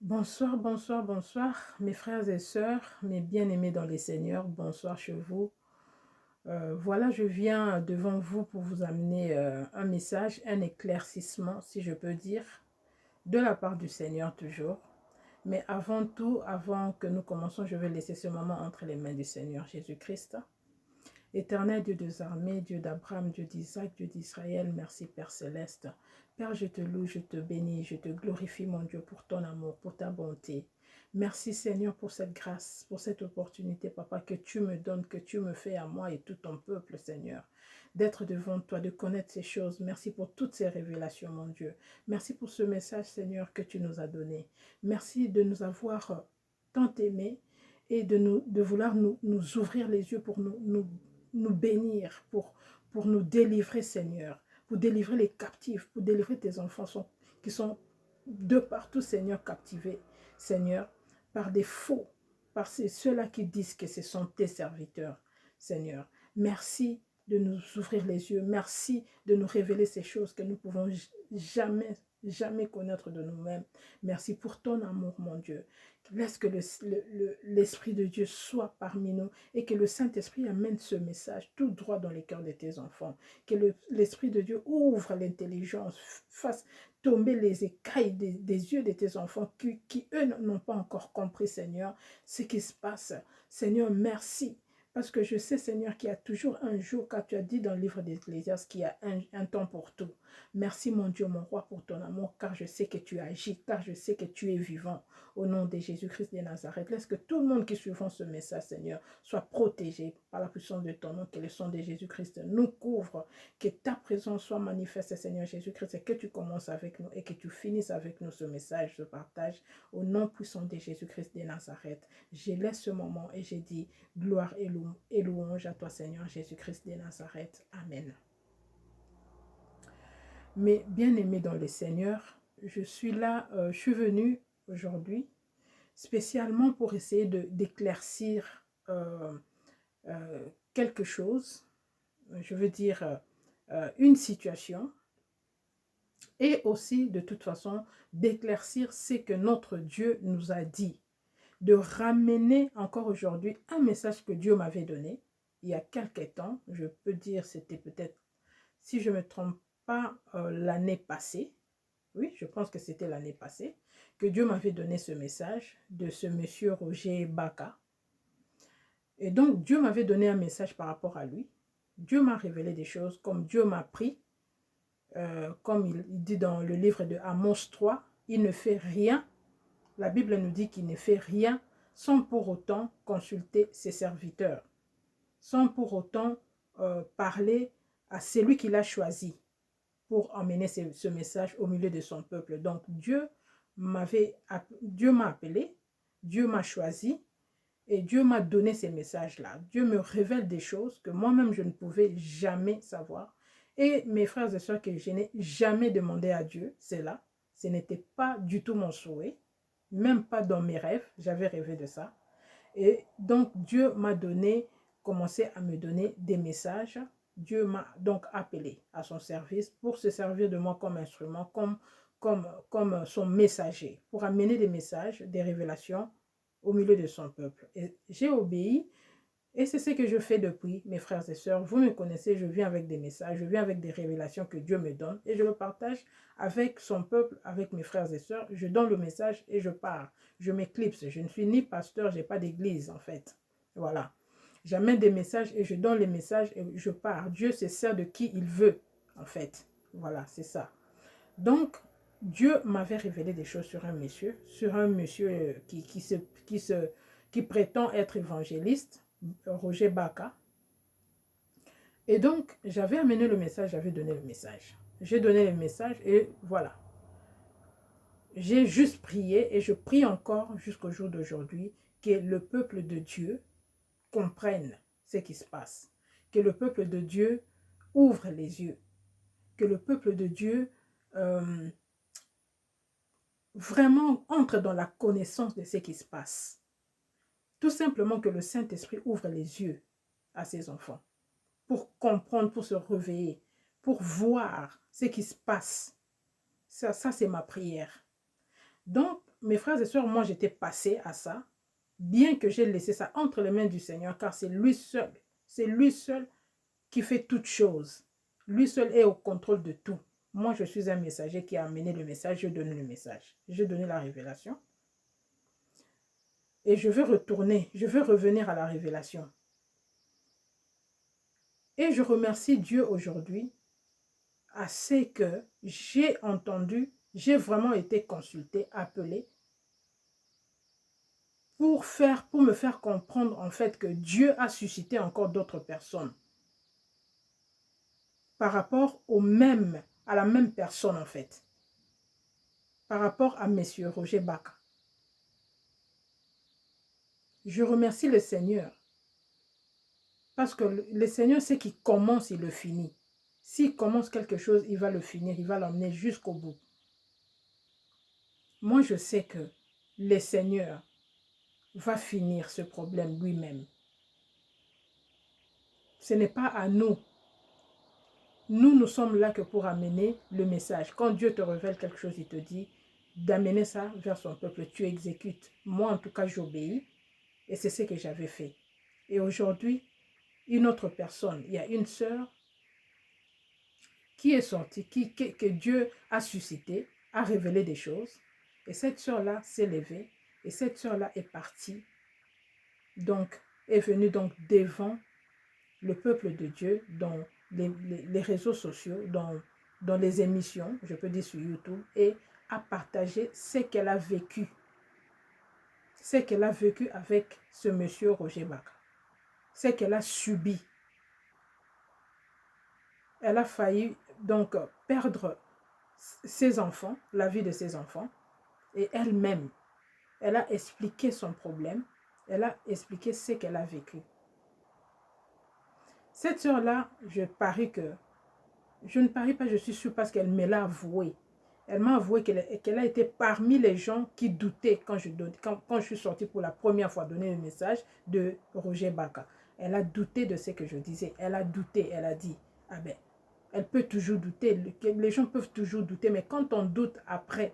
Bonsoir, bonsoir, bonsoir, mes frères et sœurs, mes bien-aimés dans les Seigneurs, bonsoir chez vous. Voilà, je viens devant vous pour vous amener un message, un éclaircissement, si je peux dire, de la part du Seigneur toujours. Mais avant tout, avant que nous commençons, je vais laisser ce moment entre les mains du Seigneur Jésus-Christ. Éternel Dieu des armées, Dieu d'Abraham, Dieu d'Isaac, Dieu d'Israël, merci Père Céleste. Père, je te loue, je te bénis, je te glorifie mon Dieu pour ton amour, pour ta bonté. Merci Seigneur pour cette grâce, pour cette opportunité, Papa, que tu me donnes, que tu me fais à moi et tout ton peuple, Seigneur, d'être devant toi, de connaître ces choses. Merci pour toutes ces révélations, mon Dieu. Merci pour ce message, Seigneur, que tu nous as donné. Merci de nous avoir tant aimés et de vouloir nous ouvrir les yeux pour nous bénir, pour nous délivrer, Seigneur, pour délivrer les captifs, pour délivrer tes enfants qui sont de partout, Seigneur, captivés, Seigneur, par des faux, par ceux-là qui disent que ce sont tes serviteurs, Seigneur. Merci de nous ouvrir les yeux. Merci de nous révéler ces choses que nous pouvons jamais connaître de nous-mêmes. Merci pour ton amour, mon Dieu. Laisse que l'Esprit de Dieu soit parmi nous et que le Saint-Esprit amène ce message tout droit dans les cœurs de tes enfants. Que l'Esprit de Dieu ouvre l'intelligence, fasse tomber les écailles des yeux de tes enfants qui eux, n'ont pas encore compris, Seigneur, ce qui se passe. Seigneur, merci. Parce que je sais, Seigneur, qu'il y a toujours un jour, car tu as dit dans le livre d'Ecclésiaste qu'il y a un temps pour tout. Merci, mon Dieu, mon roi, pour ton amour, car je sais que tu agis, car je sais que tu es vivant. Au nom de Jésus-Christ de Nazareth, laisse que tout le monde qui suivant ce message, Seigneur, soit protégé par la puissance de ton nom, que le sang de Jésus-Christ nous couvre, que ta présence soit manifeste, Seigneur Jésus-Christ, et que tu commences avec nous et que tu finisses avec nous ce message, ce partage. Au nom puissant de Jésus-Christ de Nazareth, je laisse ce moment et je dis gloire et louange à toi, Seigneur Jésus-Christ de Nazareth. Amen. Mais bien aimé dans le Seigneur, je suis là, je suis venue aujourd'hui spécialement pour essayer d'éclaircir quelque chose, je veux dire une situation, et aussi de toute façon d'éclaircir ce que notre Dieu nous a dit, de ramener encore aujourd'hui un message que Dieu m'avait donné il y a quelque temps, je peux dire c'était peut-être, si je ne me trompe pas, l'année passée. Oui, je pense que c'était l'année passée que Dieu m'avait donné ce message de ce monsieur Roger Baka. Et donc, Dieu m'avait donné un message par rapport à lui. Dieu m'a révélé des choses, comme Dieu m'a pris, comme il dit dans le livre de Amos 3, il ne fait rien. La Bible nous dit qu'il ne fait rien sans pour autant consulter ses serviteurs, sans pour autant parler à celui qu'il a choisi pour emmener ce message au milieu de son peuple. Donc Dieu m'a appelé, Dieu m'a choisi et Dieu m'a donné ces messages-là. Dieu me révèle des choses que moi-même je ne pouvais jamais savoir. Et mes frères et sœurs, que je n'ai jamais demandé à Dieu, c'est là. Ce n'était pas du tout mon souhait, même pas dans mes rêves, j'avais rêvé de ça. Et donc Dieu m'a commencé à me donner des messages. Dieu m'a donc appelé à son service pour se servir de moi comme instrument, comme son messager, pour amener des messages, des révélations au milieu de son peuple. Et j'ai obéi, et c'est ce que je fais depuis, mes frères et sœurs. Vous me connaissez, je viens avec des messages, je viens avec des révélations que Dieu me donne, et je le partage avec son peuple, avec mes frères et sœurs. Je donne le message et je pars. Je m'éclipse. Je ne suis ni pasteur, je n'ai pas d'église en fait. Voilà. J'amène des messages et je donne les messages et je pars. Dieu se sert de qui il veut, en fait. Voilà, c'est ça. Donc, Dieu m'avait révélé des choses sur un monsieur qui prétend être évangéliste, Roger Baka. Et donc, j'avais amené le message, j'avais donné le message. J'ai donné le message et voilà. J'ai juste prié et je prie encore jusqu'au jour d'aujourd'hui que le peuple de Dieu comprenne ce qui se passe. Que le peuple de Dieu ouvre les yeux. Que le peuple de Dieu vraiment entre dans la connaissance de ce qui se passe. Tout simplement que le Saint-Esprit ouvre les yeux à ses enfants pour comprendre, pour se réveiller, pour voir ce qui se passe. Ça c'est ma prière. Donc, mes frères et sœurs, moi, j'étais passée à ça, bien que j'ai laissé ça entre les mains du Seigneur, car c'est lui seul qui fait toutes choses. Lui seul est au contrôle de tout. Moi, je suis un messager qui a amené le message, je donne le message. Je donne la révélation. Et je veux revenir à la révélation. Et je remercie Dieu aujourd'hui à ce que j'ai entendu, j'ai vraiment été consulté, appelé, pour me faire comprendre en fait que Dieu a suscité encore d'autres personnes par rapport à la même personne en fait, par rapport à Monsieur Roger Baka. Je remercie le Seigneur parce que le Seigneur sait qu'il commence, il le finit. S'il commence quelque chose, il va le finir, il va l'emmener jusqu'au bout. Moi, je sais que le Seigneur va finir ce problème lui-même. Ce n'est pas à nous. Nous sommes là que pour amener le message. Quand Dieu te révèle quelque chose, il te dit d'amener ça vers son peuple. Tu exécutes. Moi, en tout cas, j'obéis. Et c'est ce que j'avais fait. Et aujourd'hui, une autre personne, il y a une sœur qui est sortie, que Dieu a suscité, a révélé des choses. Et cette sœur-là s'est levée. Et cette sœur-là est partie. Donc, est venue donc devant le peuple de Dieu dans les réseaux sociaux, dans les émissions, je peux dire sur YouTube, et à partager ce qu'elle a vécu. Ce qu'elle a vécu avec ce monsieur Roger Baka. Ce qu'elle a subi. Elle a failli donc perdre ses enfants, la vie de ses enfants, et elle-même, elle a expliqué son problème, elle a expliqué ce qu'elle a vécu. Cette sœur-là, je ne parie pas, je suis sûre parce qu'elle me l'a avoué. Elle m'a avoué qu'elle a été parmi les gens qui doutaient quand je suis sortie pour la première fois donner le message de Roger Baka. Elle a douté de ce que je disais. Elle a douté, elle a dit, ah ben, elle peut toujours douter. Les gens peuvent toujours douter, mais quand on doute après,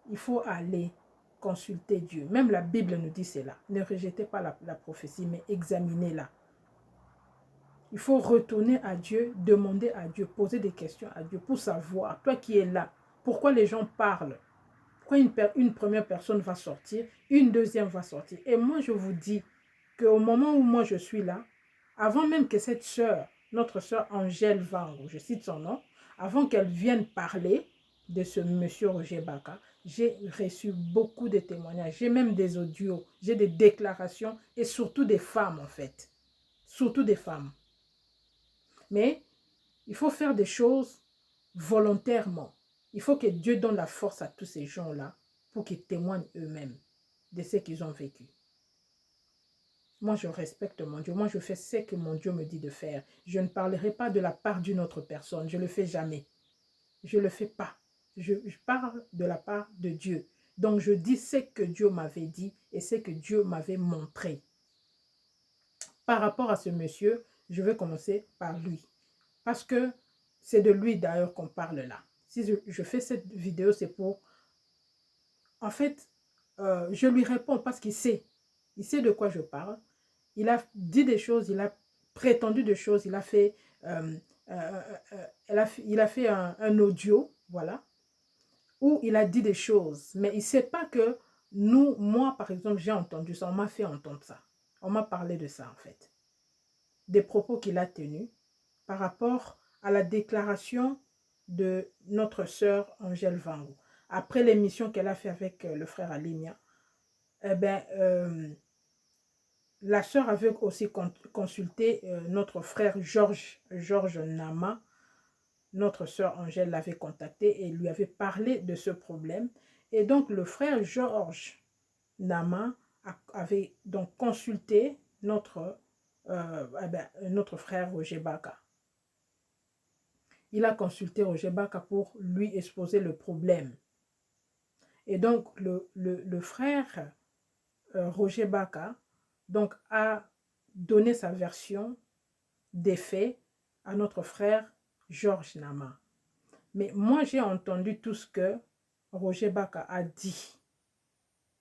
il faut aller consulter Dieu. Même la Bible nous dit cela. Ne rejetez pas la prophétie, mais examinez-la. Il faut retourner à Dieu, demander à Dieu, poser des questions à Dieu pour savoir, toi qui es là, pourquoi les gens parlent. Pourquoi une première personne va sortir, une deuxième va sortir. Et moi, je vous dis qu'au moment où moi je suis là, avant même que cette sœur, notre sœur Angèle Vango, je cite son nom, avant qu'elle vienne parler de ce monsieur Roger Baka, j'ai reçu beaucoup de témoignages. J'ai même des audios, j'ai des déclarations et surtout des femmes en fait. Surtout des femmes. Mais il faut faire des choses volontairement. Il faut que Dieu donne la force à tous ces gens-là pour qu'ils témoignent eux-mêmes de ce qu'ils ont vécu. Moi, je respecte mon Dieu. Moi, je fais ce que mon Dieu me dit de faire. Je ne parlerai pas de la part d'une autre personne. Je ne le fais jamais. Je ne le fais pas. Je parle de la part de Dieu. Donc, je dis ce que Dieu m'avait dit et ce que Dieu m'avait montré. Par rapport à ce monsieur, je vais commencer par lui. Parce que c'est de lui d'ailleurs qu'on parle là. Si je fais cette vidéo, c'est pour... En fait, je lui réponds parce qu'il sait. Il sait de quoi je parle. Il a dit des choses, il a prétendu des choses, il a fait, il a fait un audio, voilà, où il a dit des choses. Mais il ne sait pas que moi, par exemple, j'ai entendu ça. On m'a fait entendre ça. On m'a parlé de ça, en fait. Des propos qu'il a tenus par rapport à la déclaration de notre sœur Angèle Vango. Après l'émission qu'elle a fait avec le frère Aligna, eh ben, la sœur avait aussi consulté notre frère Georges Nama. Notre sœur Angèle l'avait contacté et lui avait parlé de ce problème. Et donc, le frère Georges Nama avait donc consulté notre frère Roger Baka. Il a consulté Roger Baka pour lui exposer le problème. Et donc, le frère Roger Baka donc, a donné sa version des faits à notre frère Georges Nama. Mais moi, j'ai entendu tout ce que Roger Baka a dit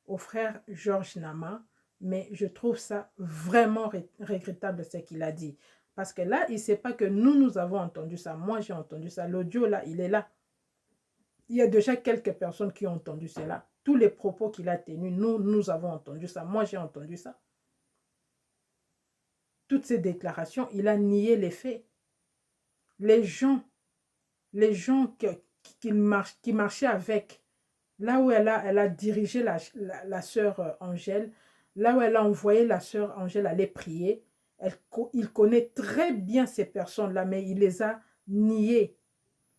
au frère Georges Nama, mais je trouve ça vraiment regrettable ce qu'il a dit. Parce que là, il ne sait pas que nous avons entendu ça. Moi, j'ai entendu ça. L'audio, là, il est là. Il y a déjà quelques personnes qui ont entendu cela. Tous les propos qu'il a tenus, nous avons entendu ça. Moi, j'ai entendu ça. Toutes ces déclarations, il a nié les faits. Les gens qui marchaient avec, là où elle a dirigé la sœur Angèle, là où elle a envoyé la sœur Angèle aller prier, il connaît très bien ces personnes-là, mais il les a niées.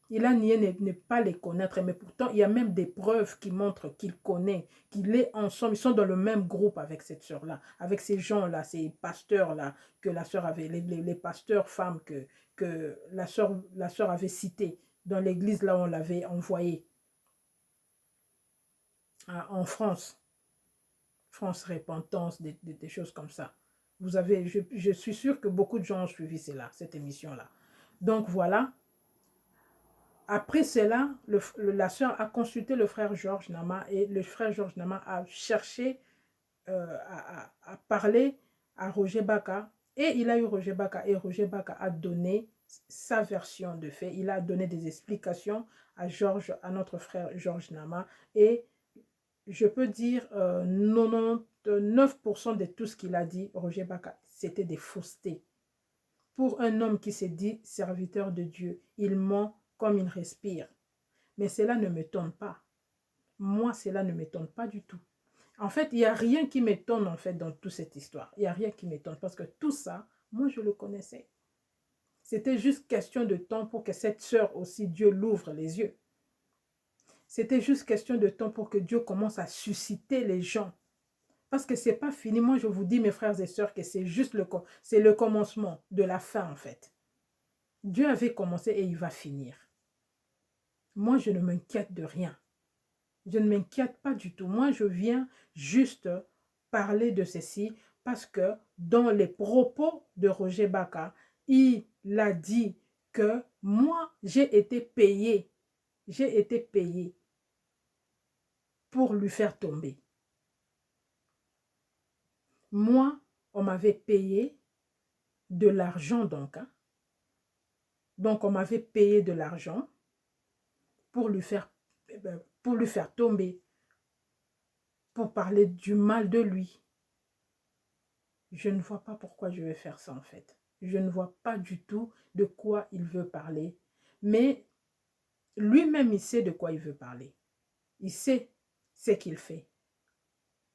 Il a nié ne pas les connaître, mais pourtant, il y a même des preuves qui montrent qu'il connaît, qu'il est ensemble. Ils sont dans le même groupe avec cette sœur-là, avec ces gens-là, ces pasteurs-là, que la sœur avait, les pasteurs femmes que la sœur avait cités dans l'église là où on l'avait envoyé en France. France Repentance, des choses comme ça. Vous avez, je suis sûre que beaucoup de gens ont suivi cette émission-là. Donc voilà. Après cela, la sœur a consulté le frère Georges Nama et le frère Georges Nama a cherché à parler à Roger Baka et il a eu Roger Baka et Roger Baka a donné sa version de fait. Il a donné des explications à notre frère Georges Nama et je peux dire 99% de tout ce qu'il a dit, Roger Baka, c'était des faussetés. Pour un homme qui s'est dit serviteur de Dieu, il ment comme il respire. Mais cela ne m'étonne pas. Moi, cela ne m'étonne pas du tout. En fait, il n'y a rien qui m'étonne en fait dans toute cette histoire. Il n'y a rien qui m'étonne parce que tout ça, moi, je le connaissais. C'était juste question de temps pour que cette sœur aussi, Dieu l'ouvre les yeux. C'était juste question de temps pour que Dieu commence à susciter les gens. Parce que ce n'est pas fini. Moi, je vous dis, mes frères et sœurs, que c'est juste le commencement de la fin en fait. Dieu avait commencé et il va finir. Moi, je ne m'inquiète de rien. Je ne m'inquiète pas du tout. Moi, je viens juste parler de ceci parce que dans les propos de Roger Baka, il a dit que moi, j'ai été payé. J'ai été payé pour lui faire tomber. Moi, on m'avait payé de l'argent donc. Hein. Donc, on m'avait payé de l'argent pour lui faire tomber, pour parler du mal de lui. Je ne vois pas pourquoi je vais faire ça en fait. Je ne vois pas du tout de quoi il veut parler. Mais lui-même, il sait de quoi il veut parler. Il sait ce qu'il fait.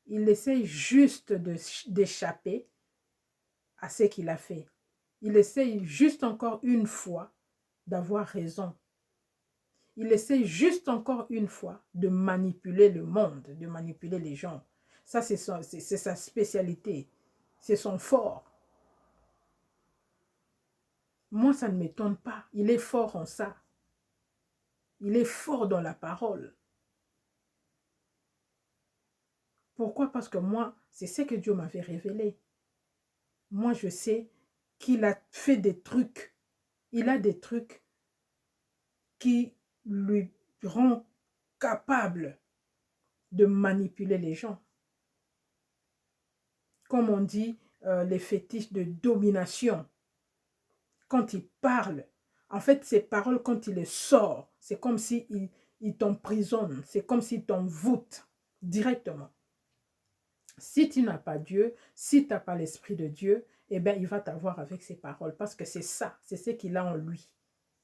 Il essaie juste d'échapper à ce qu'il a fait. Il essaie juste encore une fois d'avoir raison. Il essaie juste encore une fois de manipuler le monde, de manipuler les gens. Ça, c'est sa spécialité. C'est son fort. Moi, ça ne m'étonne pas. Il est fort en ça. Il est fort dans la parole. Pourquoi? Parce que moi, c'est ce que Dieu m'avait révélé. Moi, je sais qu'il a fait des trucs. Il a des trucs qui lui rend capable de manipuler les gens. Comme on dit, les fétiches de domination. Quand il parle, en fait, ces paroles, quand il les sort, c'est comme s'il t'emprisonne, c'est comme s'il t'envoûte directement. Si tu n'as pas Dieu, si tu n'as pas l'Esprit de Dieu, eh bien, il va t'avoir avec ses paroles parce que c'est ça, c'est ce qu'il a en lui.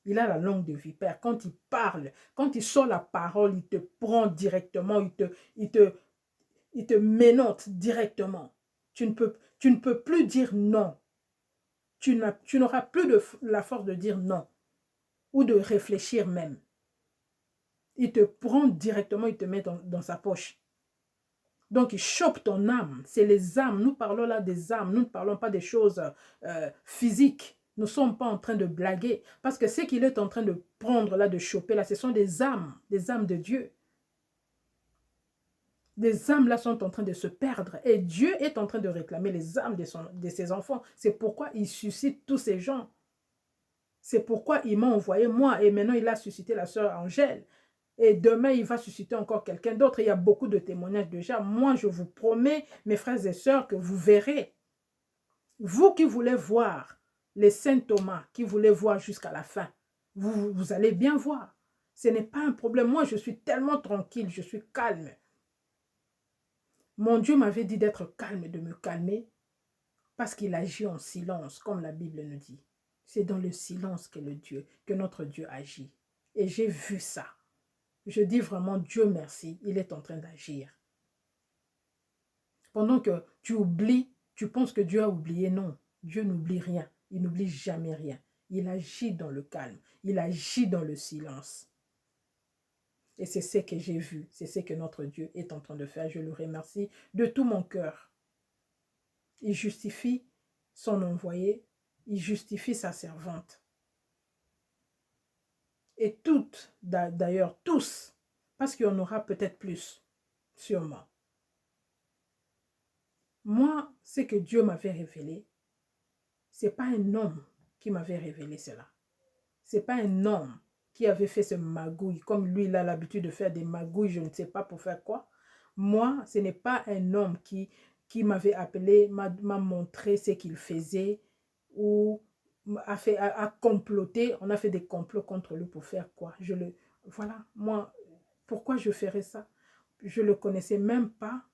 Il a la langue de vipère. Quand il parle, quand il sort la parole, il te prend directement, il te ménote directement. Tu ne peux plus dire non. Tu n'auras plus la force de dire non ou de réfléchir même. Il te prend directement, il te met dans sa poche. Donc, il chope ton âme. C'est les âmes. Nous parlons là des âmes. Nous ne parlons pas des choses physiques. Nous ne sommes pas en train de blaguer. Parce que ce qu'il est en train de prendre là, de choper là, ce sont des âmes de Dieu. Les âmes là sont en train de se perdre. Et Dieu est en train de réclamer les âmes de ses enfants. C'est pourquoi il suscite tous ces gens. C'est pourquoi il m'a envoyé moi. Et maintenant, il a suscité la sœur Angèle. Et demain, il va susciter encore quelqu'un d'autre. Il y a beaucoup de témoignages déjà. Moi, je vous promets, mes frères et sœurs, que vous verrez. Vous qui voulez voir les saints Thomas, qui voulez voir jusqu'à la fin, vous allez bien voir. Ce n'est pas un problème. Moi, je suis tellement tranquille, je suis calme. Mon Dieu m'avait dit d'être calme, de me calmer, parce qu'il agit en silence, comme la Bible nous dit. C'est dans le silence que notre Dieu agit. Et j'ai vu ça. Je dis vraiment, Dieu merci, il est en train d'agir. Pendant que tu oublies, tu penses que Dieu a oublié. Non, Dieu n'oublie rien. Il n'oublie jamais rien. Il agit dans le calme. Il agit dans le silence. Et c'est ce que j'ai vu. C'est ce que notre Dieu est en train de faire. Je le remercie de tout mon cœur. Il justifie son envoyé. Il justifie sa servante. Et toutes, d'ailleurs, tous, parce qu'il y en aura peut-être plus, sûrement. Moi, ce que Dieu m'avait révélé, ce n'est pas un homme qui m'avait révélé cela. Ce n'est pas un homme qui avait fait ce magouille, comme lui, il a l'habitude de faire des magouilles, je ne sais pas pour faire quoi. Moi, ce n'est pas un homme qui m'avait appelé, m'a montré ce qu'il faisait, ou a comploté. On a fait des complots contre lui pour faire quoi? Voilà, moi, pourquoi je ferais ça? Je ne le connaissais même pas.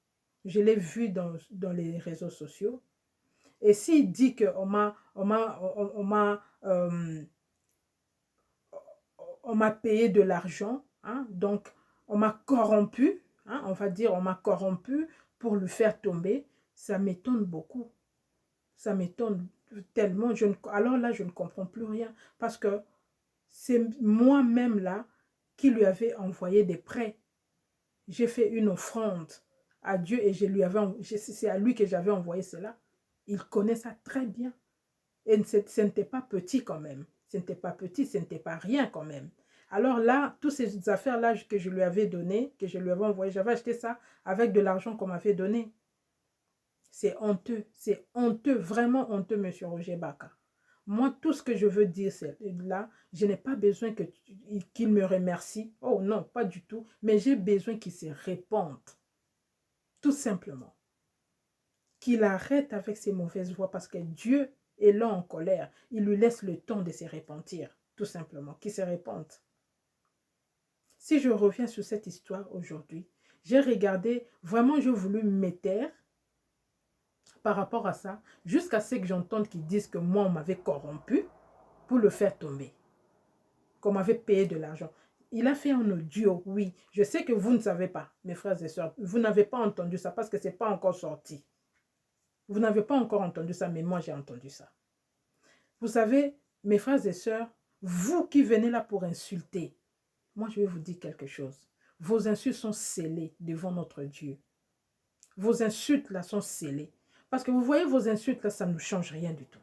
Je l'ai vu dans les réseaux sociaux. Et s'il dit qu'on m'a payé de l'argent, hein, donc on m'a corrompu, hein, on va dire on m'a corrompu pour le faire tomber, ça m'étonne beaucoup. Ça m'étonne tellement. Alors là, je ne comprends plus rien parce que c'est moi-même là qui lui avais envoyé des prêts. J'ai fait une offrande à Dieu et c'est à lui que j'avais envoyé cela. Il connaît ça très bien. Et ce n'était pas petit quand même. Ce n'était pas petit, ce n'était pas rien quand même. Alors là, toutes ces affaires-là que je lui avais données, que je lui avais envoyées, j'avais acheté ça avec de l'argent qu'on m'avait donné. C'est honteux, vraiment honteux, monsieur Roger Baka. Moi, tout ce que je veux dire, c'est là, je n'ai pas besoin qu'il me remercie. Oh non, pas du tout. Mais j'ai besoin qu'il se répande. Tout simplement. Qu'il arrête avec ses mauvaises voies parce que Dieu est là en colère. Il lui laisse le temps de se repentir. Tout simplement. Qu'il se répande. Si je reviens sur cette histoire aujourd'hui, j'ai regardé, vraiment, j'ai voulu me taire par rapport à ça, jusqu'à ce que j'entende qu'ils disent que moi, on m'avait corrompu pour le faire tomber. Qu'on m'avait payé de l'argent. Il a fait un audio, oui. Je sais que vous ne savez pas, mes frères et sœurs. Vous n'avez pas entendu ça parce que ce n'est pas encore sorti. Vous n'avez pas encore entendu ça, mais moi, j'ai entendu ça. Vous savez, mes frères et sœurs, vous qui venez là pour insulter, moi, je vais vous dire quelque chose. Vos insultes sont scellées devant notre Dieu. Vos insultes là sont scellées. Parce que vous voyez, vos insultes là, ça ne nous change rien du tout.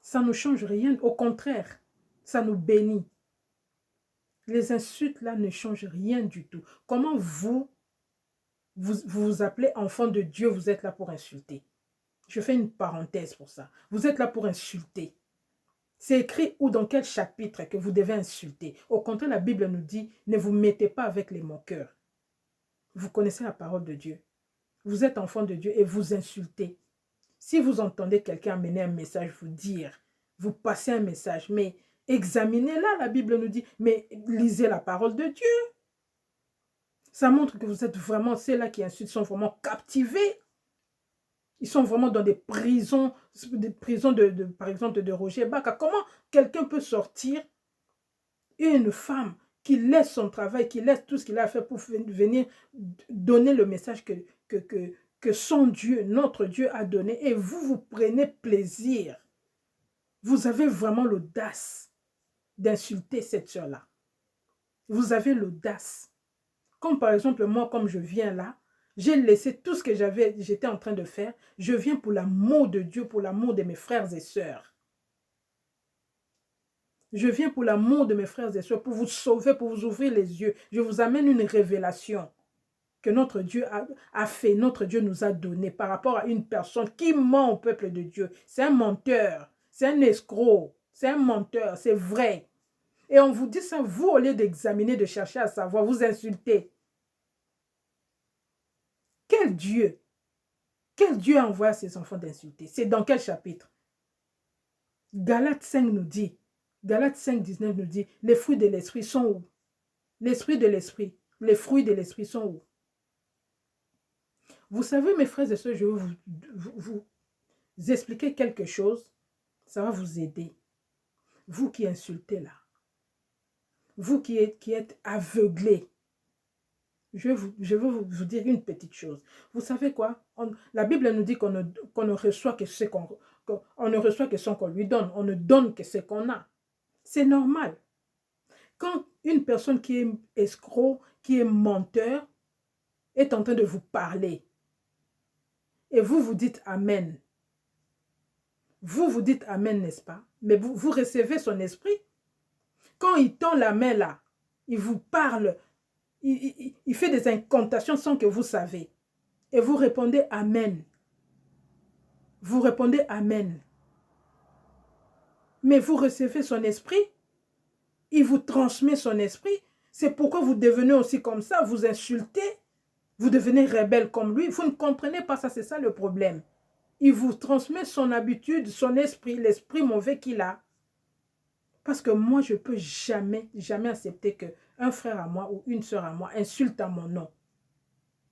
Ça ne nous change rien. Au contraire, ça nous bénit. Les insultes là ne changent rien du tout. Comment vous appelez enfant de Dieu, vous êtes là pour insulter? Je fais une parenthèse pour ça. Vous êtes là pour insulter. C'est écrit où, dans quel chapitre que vous devez insulter? Au contraire, la Bible nous dit, ne vous mettez pas avec les moqueurs. Vous connaissez la parole de Dieu. Vous êtes enfant de Dieu et vous insultez. Si vous entendez quelqu'un amener un message, vous dire, vous passez un message, mais examinez-la, la Bible nous dit, mais lisez la parole de Dieu. Ça montre que vous êtes vraiment, ceux-là qui insultent sont vraiment captivés. Ils sont vraiment dans des prisons par exemple, de Roger Baka. Comment quelqu'un peut sortir, une femme qui laisse son travail, qui laisse tout ce qu'il a fait pour venir donner le message que son Dieu, notre Dieu a donné, et vous prenez plaisir. Vous avez vraiment l'audace d'insulter cette sœur-là. Vous avez l'audace. Comme par exemple, moi, comme je viens là, j'ai laissé tout ce que j'étais en train de faire. Je viens pour l'amour de Dieu, pour l'amour de mes frères et sœurs. Je viens pour l'amour de mes frères et sœurs, pour vous sauver, pour vous ouvrir les yeux. Je vous amène une révélation que notre Dieu a fait, notre Dieu nous a donné par rapport à une personne qui ment au peuple de Dieu. C'est un menteur. c'est un escroc, c'est un menteur, c'est vrai. Et on vous dit ça, vous, au lieu d'examiner, de chercher à savoir, vous insultez. Quel Dieu? Quel Dieu envoie à ses enfants d'insulter? C'est dans quel chapitre? Galates 5 nous dit, Galates 5, 19 nous dit, les fruits de l'esprit sont où? L'esprit de l'esprit, les fruits de l'esprit sont où? Vous savez, mes frères et sœurs, je vais vous expliquer quelque chose, ça va vous aider. Vous qui insultez là, vous qui êtes aveuglés, je vais vous dire une petite chose. Vous savez quoi? La Bible nous dit qu'on ne reçoit que ce qu'on ne reçoit que ce qu'on lui donne. On ne donne que ce qu'on a. C'est normal. Quand une personne qui est escroc, qui est menteur, est en train de vous parler, et vous dites Amen. Vous dites Amen, n'est-ce pas? Mais vous recevez son esprit. Quand il tend la main là, il vous parle, il fait des incantations sans que vous savez. Et vous répondez Amen. Vous répondez Amen. Mais vous recevez son esprit. Il vous transmet son esprit. C'est pourquoi vous devenez aussi comme ça. Vous insultez. Vous devenez rebelle comme lui. Vous ne comprenez pas ça. C'est ça le problème. Il vous transmet son habitude, son esprit, l'esprit mauvais qu'il a. Parce que moi, je ne peux jamais, jamais accepter qu'un frère à moi ou une soeur à moi insulte à mon nom.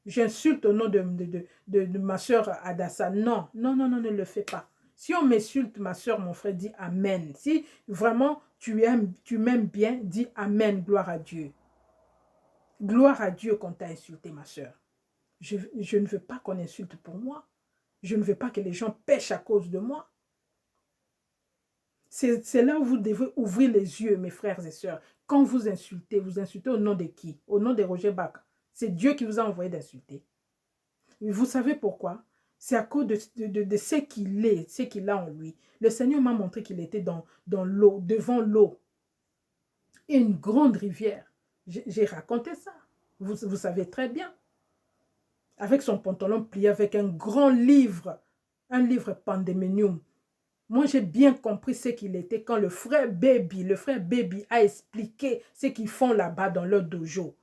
J'insulte au nom de ma soeur Adassa. Non, non, non, non, ne le fais pas. Si on m'insulte, ma soeur, mon frère, dis Amen. Si vraiment tu m'aimes bien, dis Amen, gloire à Dieu. Gloire à Dieu qu'on t'a insulté, ma soeur. Je ne veux pas qu'on insulte pour moi. Je ne veux pas que les gens pêchent à cause de moi. C'est là où vous devez ouvrir les yeux, mes frères et sœurs. Quand vous insultez au nom de qui? Au nom de Roger Baka. C'est Dieu qui vous a envoyé d'insulter. Vous savez pourquoi? C'est à cause de ce qu'il est, ce qu'il a en lui. Le Seigneur m'a montré qu'il était dans l'eau, devant l'eau. Une grande rivière. J'ai raconté ça. Vous savez très bien. Avec son pantalon plié, avec un grand livre, un livre Pandemonium. Moi, j'ai bien compris ce qu'il était quand le frère Baby a expliqué ce qu'ils font là-bas dans leur dojo.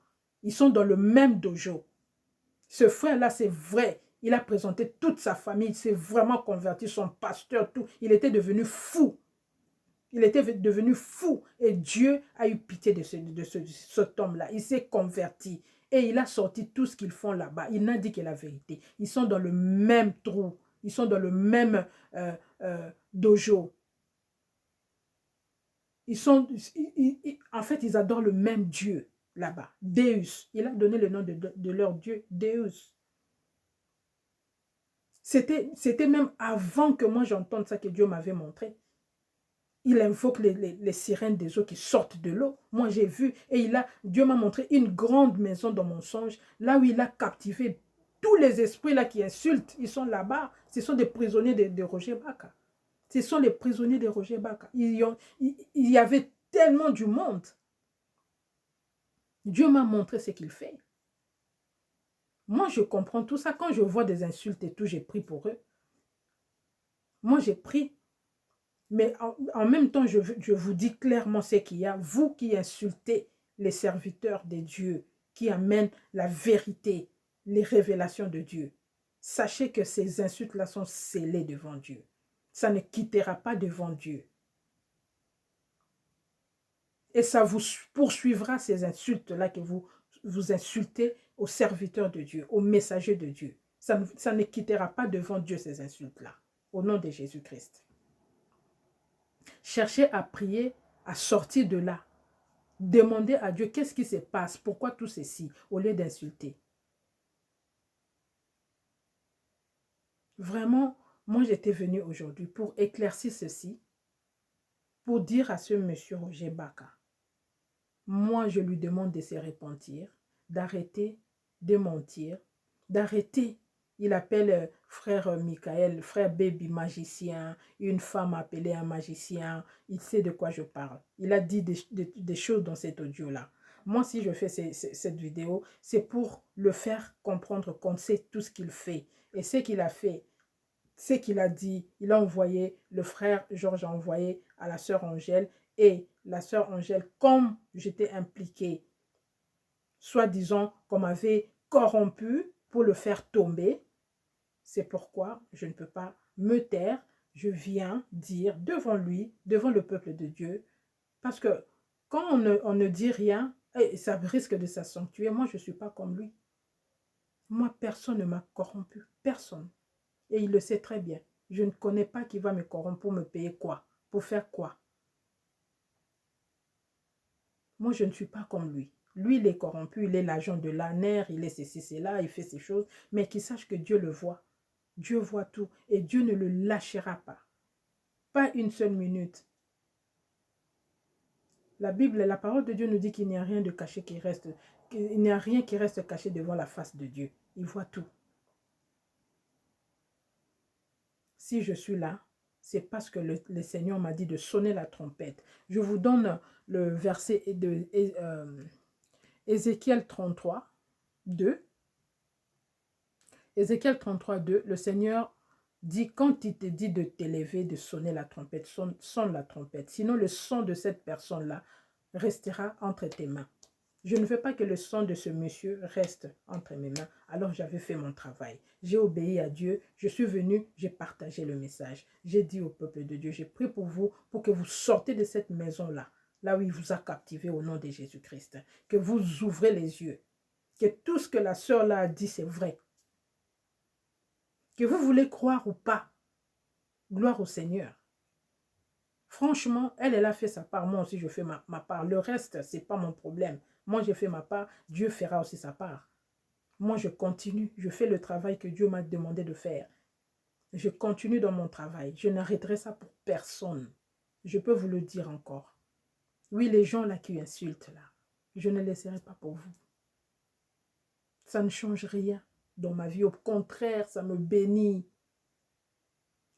Ils sont dans le même dojo. Ce frère-là, c'est vrai. Il a présenté toute sa famille. Il s'est vraiment converti, son pasteur, tout. Il était devenu fou. Il était devenu fou. Et Dieu a eu pitié de cet homme-là. Il s'est converti. Et il a sorti tout ce qu'ils font là-bas. Il n'a dit que la vérité. Ils sont dans le même trou. Ils sont dans le même dojo. En fait, ils adorent le même Dieu là-bas. Deus. Il a donné le nom de leur Dieu, Deus. C'était même avant que moi j'entende ça que Dieu m'avait montré. Il invoque les sirènes des eaux qui sortent de l'eau. Moi j'ai vu et Dieu m'a montré une grande maison dans mon songe, là où il a captivé tous les esprits là qui insultent. Ils sont là-bas. Ce sont des prisonniers de Roger Baka. Ce sont les prisonniers de Roger Baka. Il y avait tellement du monde. Dieu m'a montré ce qu'il fait. Moi, je comprends tout ça. Quand je vois des insultes et tout, j'ai pris pour eux. Moi, j'ai pris. Mais en même temps, je vous dis clairement ce qu'il y a. Vous qui insultez les serviteurs de Dieu, qui amènent la vérité, les révélations de Dieu, sachez que ces insultes-là sont scellées devant Dieu. Ça ne quittera pas devant Dieu. Et ça vous poursuivra, ces insultes-là que vous insultez aux serviteurs de Dieu, aux messagers de Dieu. Ça ne quittera pas devant Dieu, ces insultes-là. Au nom de Jésus-Christ. Cherchez à prier, à sortir de là. Demandez à Dieu qu'est-ce qui se passe, pourquoi tout ceci, au lieu d'insulter. Vraiment, moi j'étais venue aujourd'hui pour éclaircir ceci, pour dire à ce monsieur Roger Baka, moi je lui demande de se repentir, d'arrêter de mentir, d'arrêter. Il appelle frère Michael, frère Baby magicien, une femme appelée un magicien. Il sait de quoi je parle. Il a dit des choses dans cet audio-là. Moi, si je fais cette vidéo, c'est pour le faire comprendre qu'on sait tout ce qu'il fait. Et ce qu'il a fait, ce qu'il a dit, il a envoyé, le frère Georges a envoyé à la sœur Angèle, et la sœur Angèle, comme j'étais impliquée, soi-disant qu'on m'avait corrompu pour le faire tomber, c'est pourquoi je ne peux pas me taire, je viens dire devant lui, devant le peuple de Dieu, parce que quand on ne dit rien, et ça risque de s'accentuer, moi je ne suis pas comme lui. Moi, personne ne m'a corrompu, personne. Et il le sait très bien. Je ne connais pas qui va me corrompre pour me payer quoi, pour faire quoi. Moi, je ne suis pas comme lui. Lui, il est corrompu, il est l'agent de l'ANER, il est ceci, cela, il fait ces choses, mais qu'il sache que Dieu le voit. Dieu voit tout et Dieu ne le lâchera pas. Pas une seule minute. La Bible, la parole de Dieu nous dit qu'il n'y a rien de caché qui reste, qu'il n'y a rien qui reste caché devant la face de Dieu. Il voit tout. Si je suis là, c'est parce que le Seigneur m'a dit de sonner la trompette. Je vous donne le verset de Ézéchiel 33, 2. Ézéchiel 33, 2, le Seigneur dit, quand il te dit de t'élever, de sonner la trompette, sonne la trompette. Sinon, le son de cette personne-là restera entre tes mains. Je ne veux pas que le son de ce monsieur reste entre mes mains. Alors j'avais fait mon travail. J'ai obéi à Dieu. Je suis venu, j'ai partagé le message. J'ai dit au peuple de Dieu, j'ai prié pour vous, pour que vous sortez de cette maison-là, là où il vous a captivé au nom de Jésus-Christ. Que vous ouvrez les yeux. Que tout ce que la sœur là a dit, c'est vrai. Que vous voulez croire ou pas, gloire au Seigneur. Franchement, elle a fait sa part. Moi aussi, je fais ma part. Le reste, ce n'est pas mon problème. Moi, j'ai fait ma part. Dieu fera aussi sa part. Moi, je continue. Je fais le travail que Dieu m'a demandé de faire. Je continue dans mon travail. Je n'arrêterai ça pour personne. Je peux vous le dire encore. Oui, les gens là qui insultent, là, je ne laisserai pas pour vous. Ça ne change rien dans ma vie. Au contraire, ça me bénit.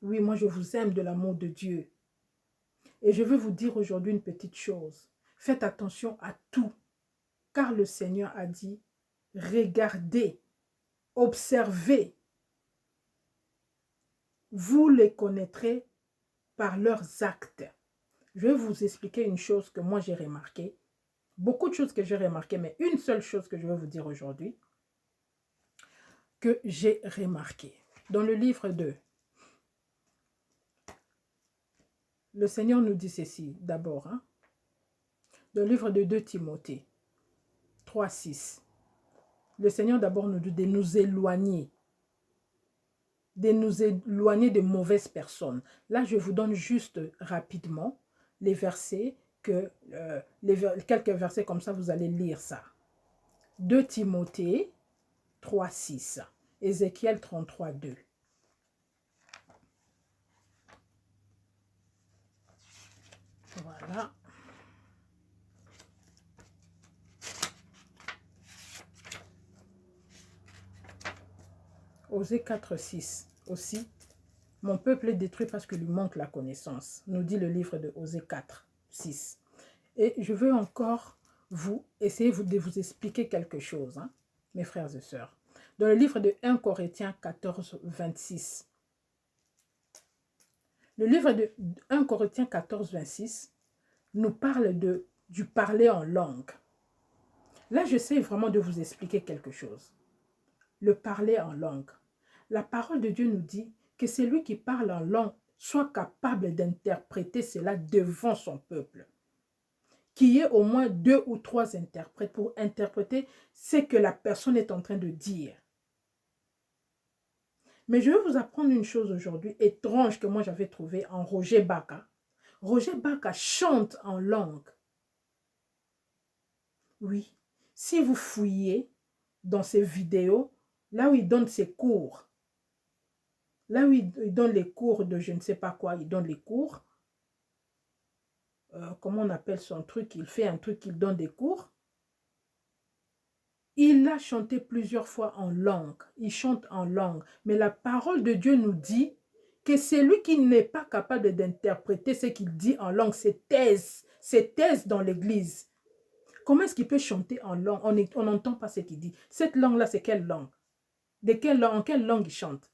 Oui, moi, je vous aime de l'amour de Dieu. Et je veux vous dire aujourd'hui une petite chose. Faites attention à tout. Car le Seigneur a dit, regardez, observez. Vous les connaîtrez par leurs actes. Je vais vous expliquer une chose que moi j'ai remarquée. Beaucoup de choses que j'ai remarquées, mais une seule chose que je vais vous dire aujourd'hui, que j'ai remarqué. Dans le livre 2, le Seigneur nous dit ceci d'abord. Hein? Dans le livre de 2 Timothée 3, 6. Le Seigneur d'abord nous dit de nous éloigner. De nous éloigner de mauvaises personnes. Là, je vous donne juste rapidement les versets, quelques versets comme ça, vous allez lire ça. 2 Timothée 3, 6. Ézéchiel 33, 2. Voilà. Osée 4, 6 aussi. Mon peuple est détruit parce que lui manque la connaissance, nous dit le livre de Osée 4, 6. Et je veux encore essayer de vous expliquer quelque chose, hein, mes frères et sœurs. Dans le livre de 1 Corinthiens 14, 26. Le livre de 1 Corinthiens 14, 26 nous parle du parler en langue. Là, j'essaie vraiment de vous expliquer quelque chose. Le parler en langue. La parole de Dieu nous dit que celui qui parle en langue soit capable d'interpréter cela devant son peuple. Qu'il y ait au moins 2 ou 3 interprètes pour interpréter ce que la personne est en train de dire. Mais je vais vous apprendre une chose aujourd'hui, étrange que moi j'avais trouvé en Roger Baka. Roger Baka chante en langue. Oui, si vous fouillez dans ses vidéos, là où il donne ses cours, là où il donne les cours de je ne sais pas quoi, il donne les cours, comment on appelle son truc, il fait un truc, il donne des cours. Il a chanté plusieurs fois en langue, il chante en langue, mais la parole de Dieu nous dit que celui qui n'est pas capable d'interpréter ce qu'il dit en langue, c'est thèse dans l'église. Comment est-ce qu'il peut chanter en langue? On n'entend pas ce qu'il dit. Cette langue-là, c'est quelle langue? En quelle langue il chante?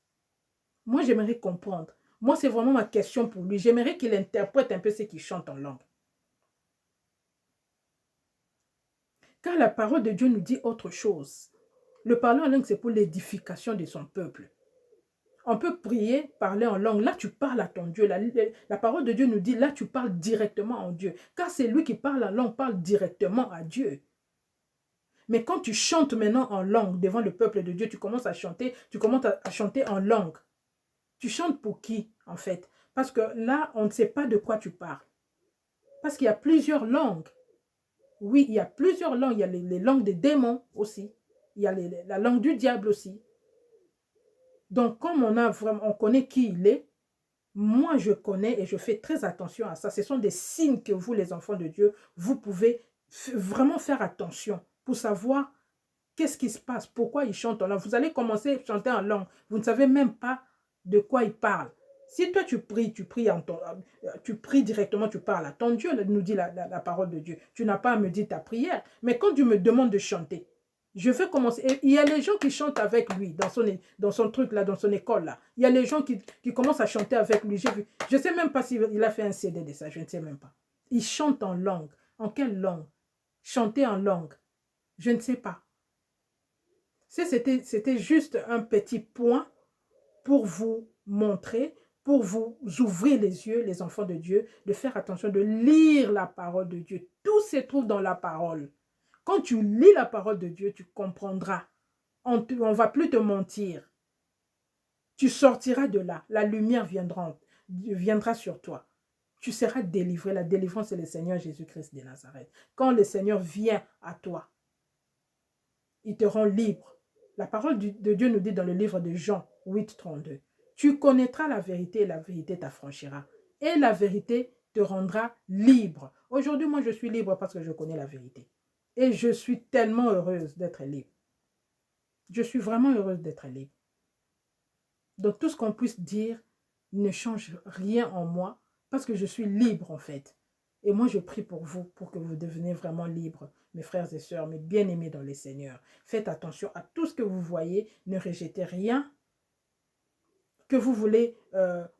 Moi, j'aimerais comprendre. Moi, c'est vraiment ma question pour lui. J'aimerais qu'il interprète un peu ce qu'il chante en langue. Car la parole de Dieu nous dit autre chose. Le parler en langue, c'est pour l'édification de son peuple. On peut prier, parler en langue. Là, tu parles à ton Dieu. La parole de Dieu nous dit, là, tu parles directement à Dieu. Car c'est lui qui parle en langue, parle directement à Dieu. Mais quand tu chantes maintenant en langue devant le peuple de Dieu, tu commences à chanter en langue. Tu chantes pour qui, en fait? Parce que là, on ne sait pas de quoi tu parles. Parce qu'il y a plusieurs langues. Oui, il y a plusieurs langues. Il y a les langues des démons aussi. Il y a la langue du diable aussi. Donc, comme on connaît qui il est, moi, je connais et je fais très attention à ça. Ce sont des signes que vous, les enfants de Dieu, vous pouvez vraiment faire attention pour savoir qu'est-ce qui se passe, pourquoi il chante en langue. Vous allez commencer à chanter en langue. Vous ne savez même pas de quoi il parle. Si toi, tu pries directement, tu parles à ton Dieu, nous dit la parole de Dieu. Tu n'as pas à me dire ta prière. Mais quand tu me demandes de chanter, je vais commencer. Et il y a les gens qui chantent avec lui dans son truc là, dans son école là. Il y a les gens qui commencent à chanter avec lui. J'ai vu. Je ne sais même pas s'il a fait un CD de ça. Je ne sais même pas. Il chante en langue. En quelle langue? Chanter en langue. Je ne sais pas. C'était juste un petit point pour vous montrer, pour vous ouvrir les yeux, les enfants de Dieu, de faire attention, de lire la parole de Dieu. Tout se trouve dans la parole. Quand tu lis la parole de Dieu, tu comprendras. On ne va plus te mentir. Tu sortiras de là. La lumière viendra sur toi. Tu seras délivré. La délivrance, c'est le Seigneur Jésus-Christ de Nazareth. Quand le Seigneur vient à toi, il te rend libre. La parole de Dieu nous dit dans le livre de Jean 8, 32. Tu connaîtras la vérité et la vérité t'affranchira. Et la vérité te rendra libre. Aujourd'hui, moi, je suis libre parce que je connais la vérité. Et je suis tellement heureuse d'être libre. Je suis vraiment heureuse d'être libre. Donc, tout ce qu'on puisse dire ne change rien en moi parce que je suis libre, en fait. Et moi, je prie pour vous, pour que vous deveniez vraiment libres, mes frères et sœurs, mes bien-aimés dans les Seigneurs. Faites attention à tout ce que vous voyez. Ne rejetez rien que vous voulez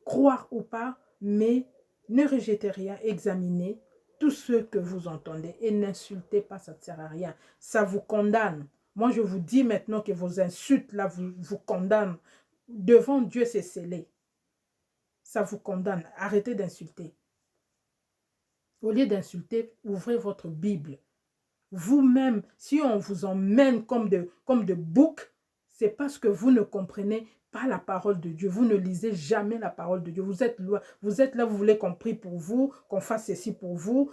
croire ou pas, mais ne rejetez rien. Examinez tout ce que vous entendez et n'insultez pas, ça ne sert à rien. Ça vous condamne. Moi, je vous dis maintenant que vos insultes, là, vous condamnent. Devant Dieu, c'est scellé. Ça vous condamne. Arrêtez d'insulter. Au lieu d'insulter, ouvrez votre Bible. Vous-même, si on vous emmène comme de boucs, c'est parce que vous ne comprenez pas la parole de Dieu. Vous ne lisez jamais la parole de Dieu. Vous êtes là, vous voulez qu'on prie pour vous, qu'on fasse ceci pour vous,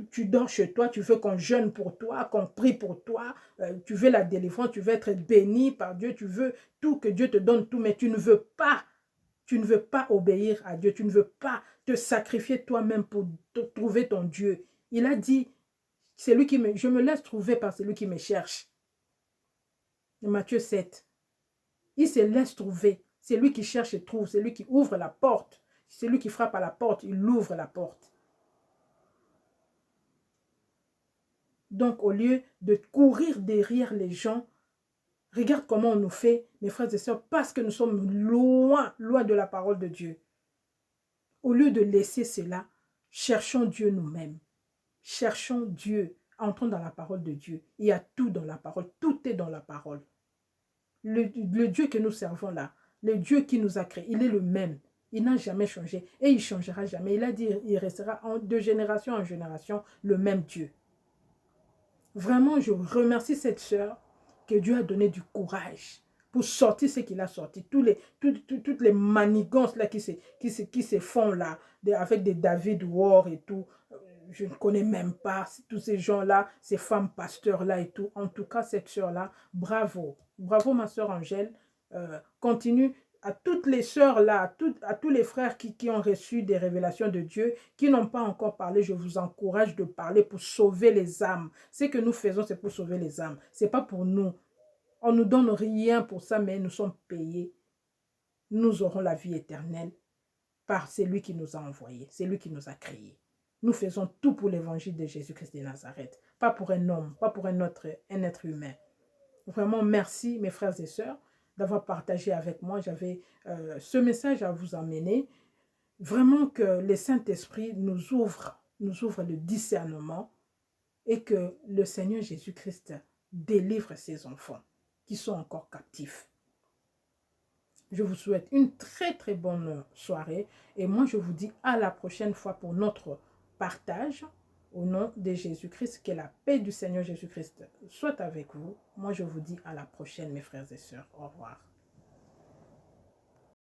tu dors chez toi, tu veux qu'on jeûne pour toi, qu'on prie pour toi, tu veux la délivrance, tu veux être béni par Dieu, tu veux tout, que Dieu te donne tout, mais tu ne veux pas. Tu ne veux pas obéir à Dieu. Tu ne veux pas te sacrifier toi-même pour trouver ton Dieu. Il a dit, je me laisse trouver par celui qui me cherche. Matthieu 7. Il se laisse trouver. C'est lui qui cherche et trouve. C'est lui qui ouvre la porte. C'est lui qui frappe à la porte. Il ouvre la porte. Donc, au lieu de courir derrière les gens, regarde comment on nous fait, mes frères et sœurs, parce que nous sommes loin, loin de la parole de Dieu. Au lieu de laisser cela, cherchons Dieu nous-mêmes. Cherchons Dieu. Entrons dans la parole de Dieu. Il y a tout dans la parole. Tout est dans la parole. Le Dieu que nous servons là, le Dieu qui nous a créés, il est le même. Il n'a jamais changé et il ne changera jamais. Il a dit, il restera de génération en génération le même Dieu. Vraiment, je remercie cette sœur que Dieu a donné du courage pour sortir ce qu'il a sorti. Toutes les manigances là qui se font là, avec des David War et tout. Je ne connais même pas tous ces gens-là, ces femmes pasteurs-là et tout. En tout cas, cette sœur-là, bravo. Bravo, ma sœur Angèle. Continue. À toutes les sœurs là, à tous les frères qui ont reçu des révélations de Dieu, qui n'ont pas encore parlé, je vous encourage de parler pour sauver les âmes. Ce que nous faisons, c'est pour sauver les âmes. Ce n'est pas pour nous. On ne nous donne rien pour ça, mais nous sommes payés. Nous aurons la vie éternelle par celui qui nous a envoyés, celui qui nous a créés. Nous faisons tout pour l'évangile de Jésus-Christ de Nazareth. Pas pour un homme, pas pour un être humain. Vraiment, merci mes frères et sœurs d'avoir partagé avec moi. J'avais ce message à vous amener. Vraiment que le Saint-Esprit nous ouvre le discernement et que le Seigneur Jésus-Christ délivre ses enfants qui sont encore captifs. Je vous souhaite une très très bonne soirée et moi je vous dis à la prochaine fois pour notre partage au nom de Jésus-Christ. Que la paix du Seigneur Jésus-Christ soit avec vous. Moi je vous dis à la prochaine mes frères et sœurs. Au revoir.